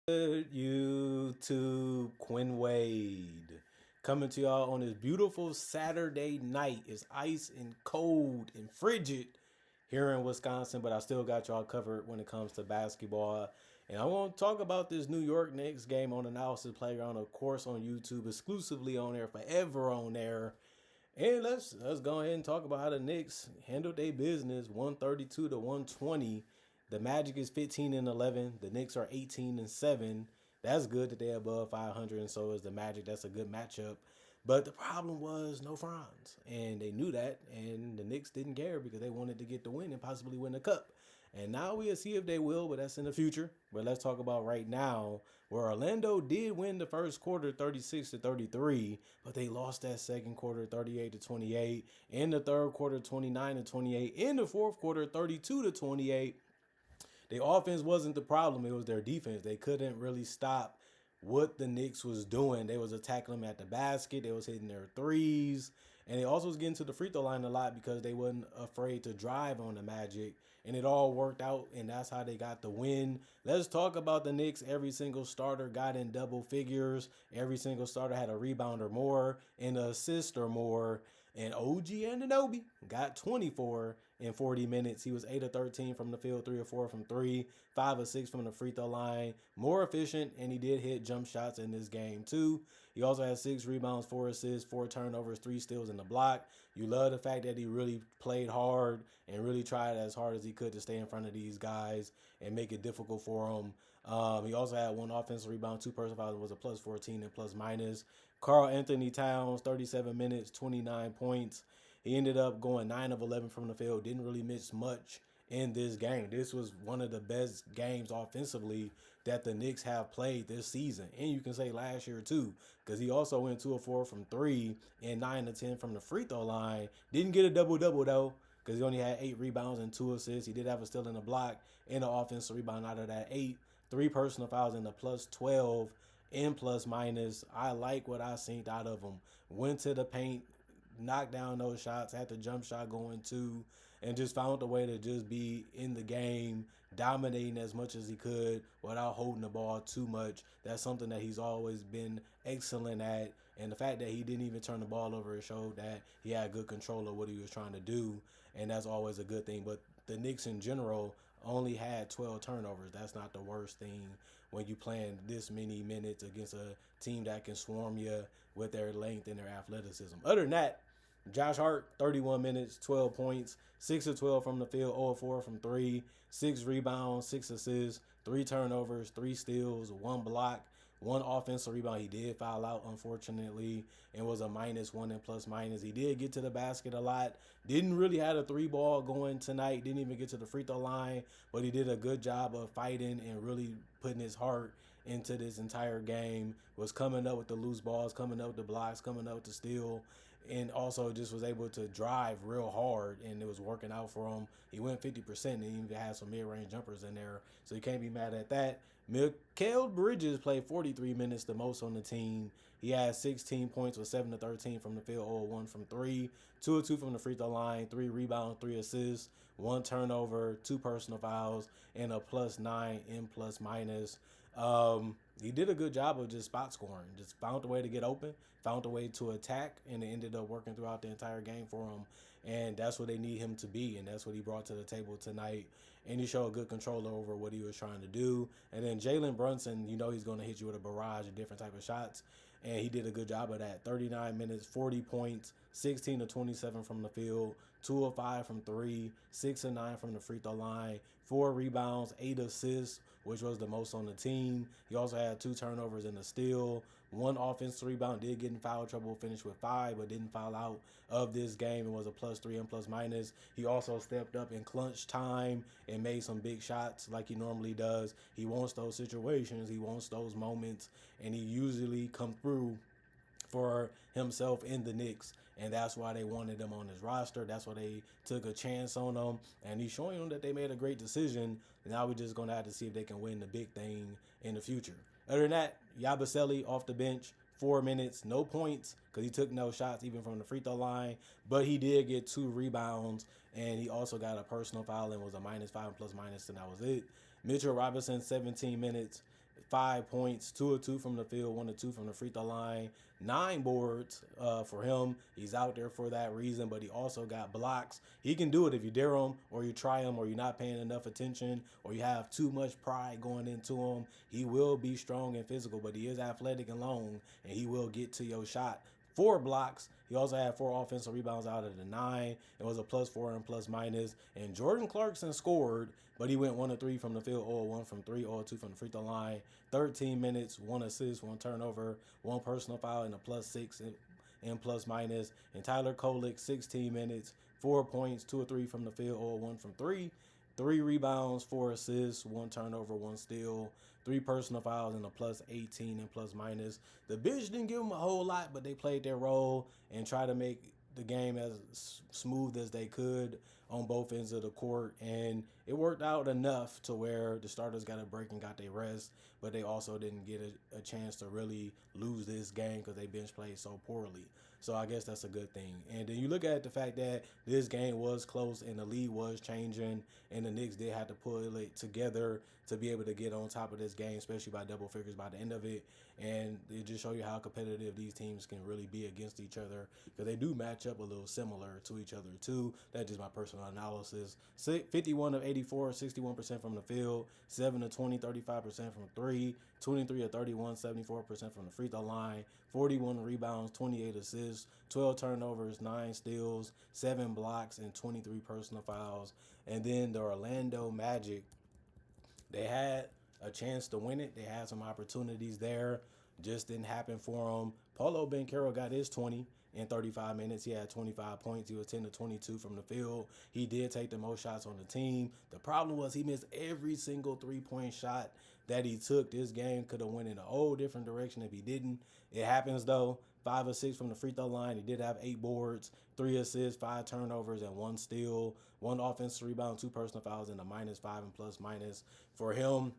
Good YouTube, Quinn Wade. Coming to y'all on this beautiful Saturday night. It's ice and cold and frigid here in Wisconsin, but I still got y'all covered when it comes to basketball. And I want to talk about this New York Knicks game on Analysis Playground, of course, on YouTube, exclusively on there, forever on there. And let's go ahead and talk about how the Knicks handled their business, 132 to 120. The Magic is 15 and 11. The Knicks are 18 and 7. That's good that they're above 500, and so is the Magic. That's a good matchup. But the problem was no Franz, and they knew that, and the Knicks didn't care because they wanted to get the win and possibly win the cup. And now we'll see if they will, but that's in the future. But let's talk about right now, where Orlando did win the first quarter 36 to 33, but they lost that second quarter 38 to 28, in the third quarter 29 to 28, in the fourth quarter 32 to 28. The offense wasn't the problem, it was their defense. They couldn't really stop what the Knicks was doing. They was attacking them at the basket, they was hitting their threes, and they also was getting to the free throw line a lot because they wasn't afraid to drive on the Magic. And it all worked out, and that's how they got the win. Let's talk about the Knicks. Every single starter got in double figures. Every single starter had a rebound or more, and an assist or more. And OG Anunoby got 24 in 40 minutes. He was 8 of 13 from the field, 3 or 4 from 3, 5 of 6 from the free throw line. More efficient, and he did hit jump shots in this game too. He also had 6 rebounds, 4 assists, 4 turnovers, 3 steals in the block. You love the fact that he really played hard and really tried as hard as he could to stay in front of these guys and make it difficult for them. He also had 1 offensive rebound, 2 personal fouls, was a plus 14 and plus minus. Carl Anthony Towns, 37 minutes, 29 points. He ended up going 9 of 11 from the field. Didn't really miss much in this game. This was one of the best games offensively that the Knicks have played this season. And you can say last year too, because he also went 2 of 4 from 3 and 9 of 10 from the free throw line. Didn't get a double-double though, because he only had 8 rebounds and 2 assists. He did have a steal in the block and an offensive rebound out of that 8. 3 personal fouls in the plus 12 and plus minus. I like what I seen out of him. Went to the paint, knocked down those shots, had the jump shot going too, and just found a way to just be in the game, dominating as much as he could without holding the ball too much. That's something that he's always been excellent at. And the fact that he didn't even turn the ball over, it showed that he had good control of what he was trying to do. And that's always a good thing. But the Knicks in general only had 12 turnovers. That's not the worst thing when you playing this many minutes against a team that can swarm you with their length and their athleticism. Other than that, Josh Hart, 31 minutes, 12 points, 6 of 12 from the field, 0 of 4 from 3, 6 rebounds, 6 assists, 3 turnovers, 3 steals, 1 block, 1 offensive rebound. He did foul out, unfortunately, and was a -1 and plus minus. He did get to the basket a lot. Didn't really have a 3-ball going tonight. Didn't even get to the free throw line, but he did a good job of fighting and really putting his heart into this entire game. Was coming up with the loose balls, coming up with the blocks, coming up with the steal, and also just was able to drive real hard, and it was working out for him. He went 50% and he even had some mid-range jumpers in there, so you can't be mad at that. Mikal Bridges played 43 minutes, the most on the team. He had 16 points with 7 of 13 from the field, 0 of 1 from 3, 2 of 2 from the free throw line, 3 rebounds, 3 assists, 1 turnover, 2 personal fouls, and a +9 in plus minus. He did a good job of just spot scoring. Just found a way to get open, found a way to attack, and it ended up working throughout the entire game for him. And that's what they need him to be, and that's what he brought to the table tonight. And he showed good control over what he was trying to do. And then Jalen Brunson, you know he's going to hit you with a barrage of different type of shots, and he did a good job of that. 39 minutes, 40 points, 16 to 27 from the field, 2 of 5 from 3, 6 of 9 from the free throw line, 4 rebounds, 8 assists, which was the most on the team. He also had 2 turnovers and a steal, 1 offensive rebound, did get in foul trouble, finished with 5, but didn't foul out of this game. It was a +3 and plus minus. He also stepped up in clutch time and made some big shots like he normally does. He wants those situations, he wants those moments, and he usually come through for himself in the Knicks, and that's why they wanted him on his roster. That's why they took a chance on him, and he's showing them that they made a great decision. Now we're just going to have to see if they can win the big thing in the future. Other than that, Yabusele off the bench, 4 minutes, no points because he took no shots even from the free throw line, but he did get 2 rebounds, and he also got a personal foul and was a -5 plus minus, and that was it. Mitchell Robinson, 17 minutes. 5 points, 2 of 2 from the field, 1 of 2 from the free throw line, 9 boards for him. He's out there for that reason, but he also got blocks. He can do it if you dare him, or you try him, or you're not paying enough attention, or you have too much pride going into him. He will be strong and physical, but he is athletic and long, and he will get to your shot. 4 blocks. He also had 4 offensive rebounds out of the 9. It was a +4 and plus minus. And Jordan Clarkson scored, but he went 1 of 3 from the field, 0 of 1 from 3, 0 of 2 from the free throw line. 13 minutes, 1 assist, 1 turnover, 1 personal foul, and a +6 in plus minus. And Tyler Kolek, 16 minutes, 4 points, 2 of 3 from the field, 0 of 1 from 3. 3 rebounds, 4 assists, 1 turnover, 1 steal, 3 personal fouls, and a +18 and plus minus. The bench didn't give them a whole lot, but they played their role and tried to make the game as smooth as they could on both ends of the court, and it worked out enough to where the starters got a break and got their rest, but they also didn't get a chance to really lose this game because they bench played so poorly. So I guess that's a good thing. And then you look at the fact that this game was close and the lead was changing, and the Knicks did have to pull it together to be able to get on top of this game, especially by double figures by the end of it. And it just show you how competitive these teams can really be against each other, because they do match up a little similar to each other too. That's just my personal analysis. 51 of 84, 61% from the field, 7 of 20, 35% from 3, 23 of 31, 74% from the free throw line, 41 rebounds, 28 assists, 12 turnovers, 9 steals, 7 blocks, and 23 personal fouls. And then the Orlando Magic, they had a chance to win it. They had some opportunities there. Just didn't happen for them. Paulo Banchero got his 20 in 35 minutes. He had 25 points. He was 10 to 22 from the field. He did take the most shots on the team. The problem was he missed every single three-point shot that he took. This game could have went in a whole different direction if he didn't. It happens, though. 5 of 6 from the free throw line. He did have 8 boards, 3 assists, 5 turnovers, and 1 steal, 1 offensive rebound, 2 personal fouls, and a -5 and plus minus. For him,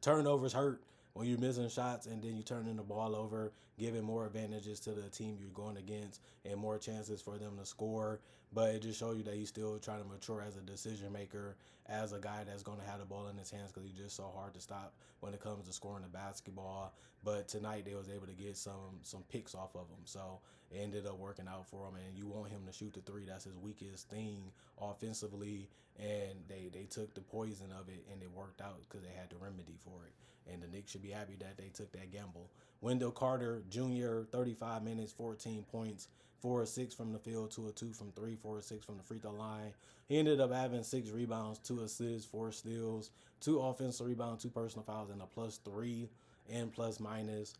turnovers hurt when you're missing shots and then you turning the ball over, giving more advantages to the team you're going against and more chances for them to score. But it just shows you that he's still trying to mature as a decision maker, as a guy that's going to have the ball in his hands, because he's just so hard to stop when it comes to scoring the basketball. But tonight they was able to get some picks off of him, so it ended up working out for him. And you want him to shoot the three. That's his weakest thing offensively, and they took the poison of it, and it worked out because they had the remedy for it. And the Knicks should be happy that they took that gamble. Wendell Carter Jr., 35 minutes, 14 points, 4 of 6 from the field, 2 of 2 from 3, 4 of 6 from the free throw line. He ended up having 6 rebounds, 2 assists, 4 steals, 2 offensive rebounds, 2 personal fouls, and a +3 and plus minus.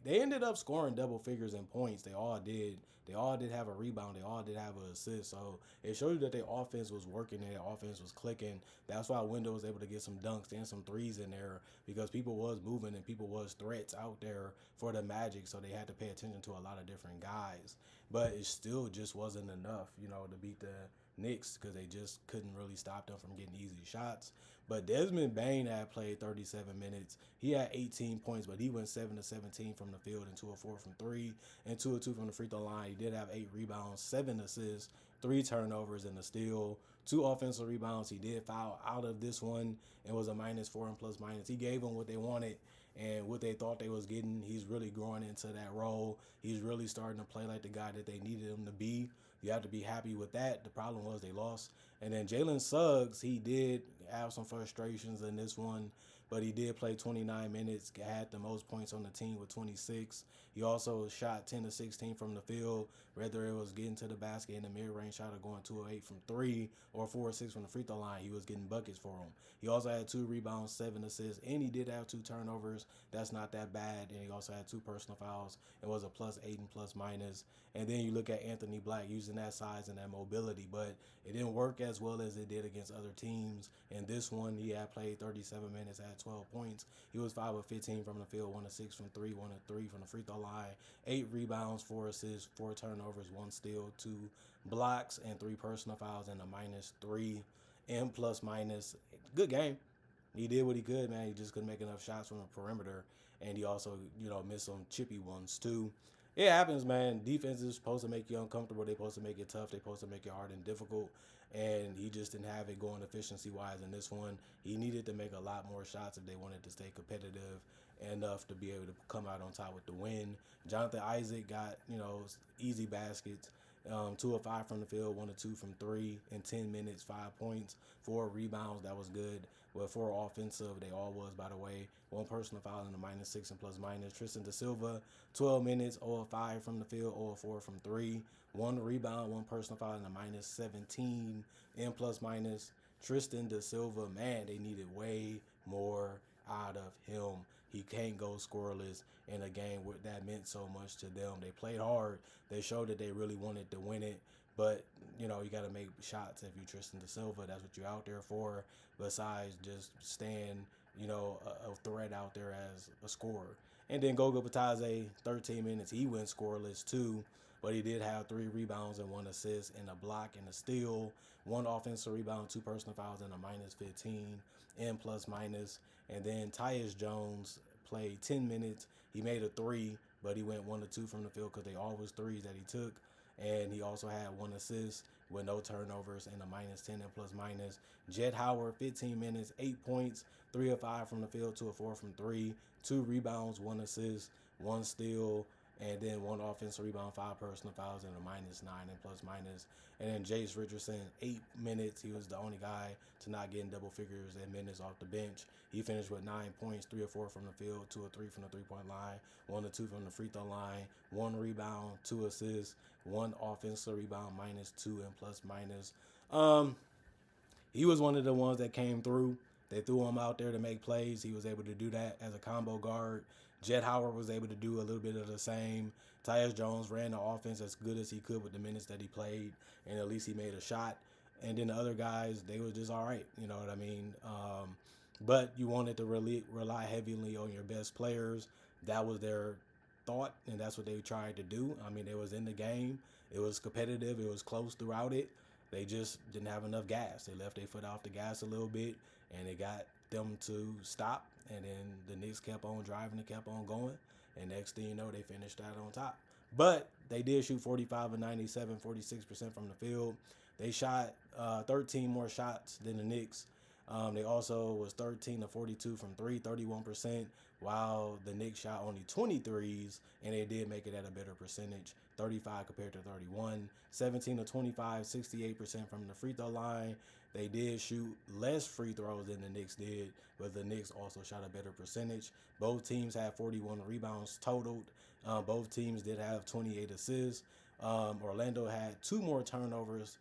They ended up scoring double figures in points. They all did. They all did have a rebound. They all did have an assist. So it showed you that their offense was working and their offense was clicking. That's why Wendell was able to get some dunks and some threes in there, because people was moving and people was threats out there for the Magic. So they had to pay attention to a lot of different guys. But it still just wasn't enough, to beat the Knicks, because they just couldn't really stop them from getting easy shots. But Desmond Bane had played 37 minutes. He had 18 points, but he went 7 of 17 from the field and 2 of 4 from 3 and 2 of 2 from the free throw line. He did have 8 rebounds, 7 assists, 3 turnovers, and a steal, 2 offensive rebounds. He did foul out of this one and was a -4 and plus minus. He gave them what they wanted and what they thought they was getting. He's really growing into that role. He's really starting to play like the guy that they needed him to be. You have to be happy with that. The problem was they lost. And then Jalen Suggs, he did have some frustrations in this one, but he did play 29 minutes, had the most points on the team with 26. He also shot 10 to 16 from the field, whether it was getting to the basket in the mid-range shot or going 2 of 8 from 3 or 4 of 6 from the free throw line. He was getting buckets for him. He also had 2 rebounds, 7 assists, and he did have 2 turnovers. That's not that bad. And he also had 2 personal fouls. It was a +8 and plus minus. And then you look at Anthony Black using that size and that mobility, but it didn't work as well as it did against other teams. And this one, he had played 37 minutes, had 12 points. He was 5 of 15 from the field, 1 of 6 from 3, 1 of 3 from the free throw line, 8 rebounds, 4 assists, 4 turnovers, 1 steal, 2 blocks, and 3 personal fouls, and a -3 and plus minus. Good game. He did what he could, man. He just couldn't make enough shots from the perimeter, and he also, missed some chippy ones too. It happens, man. Defense is supposed to make you uncomfortable. They're supposed to make it tough. They're supposed to make it hard and difficult. and he just didn't have it going efficiency wise in this one. He needed to make a lot more shots if they wanted to stay competitive enough to be able to come out on top with the win. Jonathan Isaac got, easy baskets. 2 of 5 from the field, 1 of 2 from three in 10 minutes, 5 points, 4 rebounds. That was good. Well, 4 offensive, they all was, by the way. One personal foul in the -6 and plus minus. Tristan Da Silva, 12 minutes, 0 of 5 from the field, 0 of 4 from three. 1 rebound, one personal foul in the -17 in plus minus. Tristan Da Silva, man, they needed way more out of him. He can't go scoreless in a game where that meant so much to them. They played hard. They showed that they really wanted to win it. But, you got to make shots if you're Tristan Da Silva. That's what you're out there for, besides just staying, a threat out there as a scorer. And then Goga Batadze, 13 minutes. He went scoreless too, but he did have 3 rebounds and 1 assist and a block and a steal. 1 offensive rebound, 2 personal fouls, and a -15 in plus minus. And then Tyus Jones played 10 minutes. He made a 3, but he went 1 of 2 from the field because they all was threes that he took. And he also had 1 assist with no turnovers and a -10 and plus minus. Jet Howard, 15 minutes, 8 points, 3 of 5 from the field, 2 of 4 from three, 2 rebounds, 1 assist, 1 steal, and then 1 offensive rebound, 5 personal fouls, and a -9 and plus minus. And then Jace Richardson, 8 minutes. He was the only guy to not get in double figures in minutes off the bench. He finished with 9 points, 3 of 4 from the field, 2 of 3 from the 3-point line, 1 of 2 from the free throw line, 1 rebound, 2 assists, 1 offensive rebound, -2 and plus minus. He was one of the ones that came through. They threw him out there to make plays. He was able to do that as a combo guard. Jet Howard was able to do a little bit of the same. Tyus Jones ran the offense as good as he could with the minutes that he played, and at least he made a shot. And then the other guys, they were just all right. You know what I mean? But you wanted to really rely heavily on your best players. That was their thought, and that's what they tried to do. I mean, they was in the game. It was competitive. It was close throughout it. They just didn't have enough gas. They left their foot off the gas a little bit, and it got them to stop. And then the Knicks kept on driving and kept on going. And next thing you know, they finished out on top. But they did shoot 45 of 97, 46% from the field. They shot 13 more shots than the Knicks. They also was 13 of 42 from three, 31%, while the Knicks shot only 23s, and they did make it at a better percentage, 35 compared to 31. 17 of 25, 68% from the free throw line. They did shoot less free throws than the Knicks did, but the Knicks also shot a better percentage. Both teams had 41 rebounds totaled. Both teams did have 28 assists. Orlando had 2 more turnovers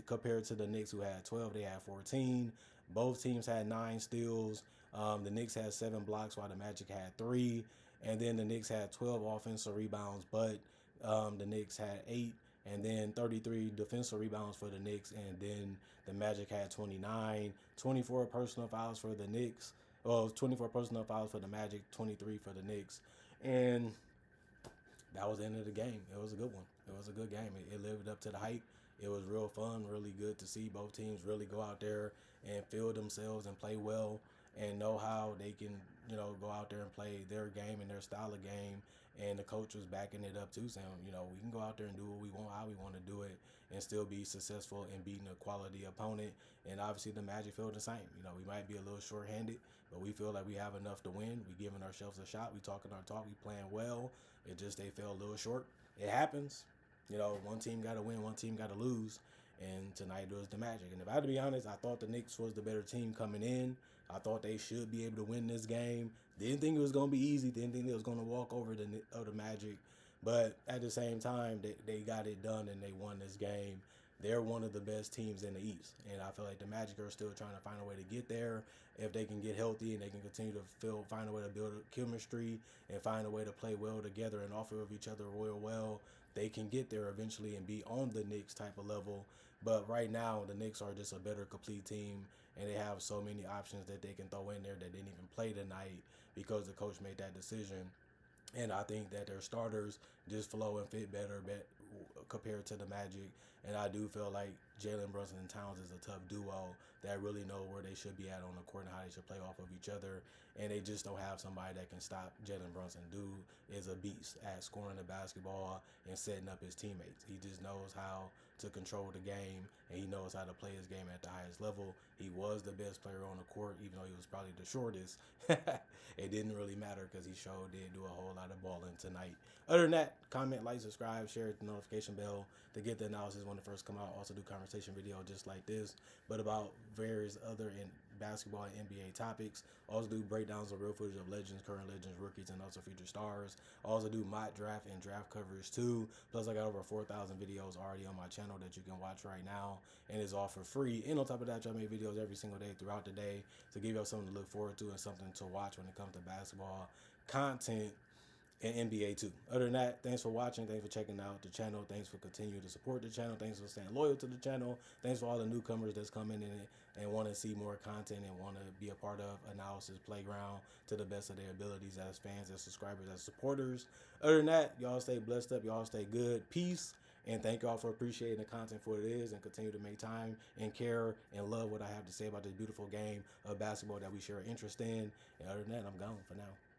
compared to the Knicks, who had 12. They had 14. Both teams had 9 steals. The Knicks had 7 blocks, while the Magic had 3. And then the Knicks had 12 offensive rebounds, but the Knicks had 8. And then 33 defensive rebounds for the Knicks. And then the Magic had 29. 24 personal fouls for the Knicks. Well, 24 personal fouls for the Magic, 23 for the Knicks. And that was the end of the game. It was a good one. It was a good game. It lived up to the hype. It was real fun, really good to see both teams really go out there and feel themselves and play well and know how they can, go out there and play their game and their style of game. And the coach was backing it up too, saying, we can go out there and do what we want, how we want to do it, and still be successful in beating a quality opponent. And obviously the Magic feel the same. We might be a little short-handed, but we feel like we have enough to win. We giving ourselves a shot. We talking our talk. We playing well. It just they fell a little short. It happens. One team got to win, one team got to lose. And tonight it was the Magic. And if I had to be honest, I thought the Knicks was the better team coming in. I thought they should be able to win this game. Didn't think it was going to be easy. Didn't think they was going to walk over the Magic. But at the same time, they got it done and they won this game. They're one of the best teams in the East. And I feel like the Magic are still trying to find a way to get there. If they can get healthy and they can continue to find a way to build a chemistry and find a way to play well together and off of each other real well, they can get there eventually and be on the Knicks type of level. But right now, the Knicks are just a better complete team, and they have so many options that they can throw in there that didn't even play tonight because the coach made that decision. And I think that their starters just flow and fit better compared to the Magic. And I do feel like Jalen Brunson and Towns is a tough duo that really know where they should be at on the court and how they should play off of each other. And they just don't have somebody that can stop Jalen Brunson. Dude is a beast at scoring the basketball and setting up his teammates. He just knows how to control the game, and he knows how to play his game at the highest level. He was the best player on the court, even though he was probably the shortest. It didn't really matter because he sure did do a whole lot of balling tonight. Other than that, comment, like, subscribe, share the notification bell to get the analysis when it first come out. Also do conversation video just like this, but about various other in basketball and NBA topics. Also do breakdowns of real footage of legends, current legends, rookies, and also future stars. Also do mock draft and draft coverage too. Plus I got over 4,000 videos already on my channel that you can watch right now, and it's all for free. And on top of that, I make videos every single day throughout the day to give you something to look forward to and something to watch when it comes to basketball content and NBA too. Other than that, thanks for watching. Thanks for checking out the channel. Thanks for continuing to support the channel. Thanks for staying loyal to the channel. Thanks for all the newcomers that's coming in and want to see more content and want to be a part of Analysis Playground to the best of their abilities as fans, as subscribers, as supporters. Other than that, y'all stay blessed up. Y'all stay good. Peace. And thank y'all for appreciating the content for what it is and continue to make time and care and love what I have to say about this beautiful game of basketball that we share an interest in. And other than that, I'm gone for now.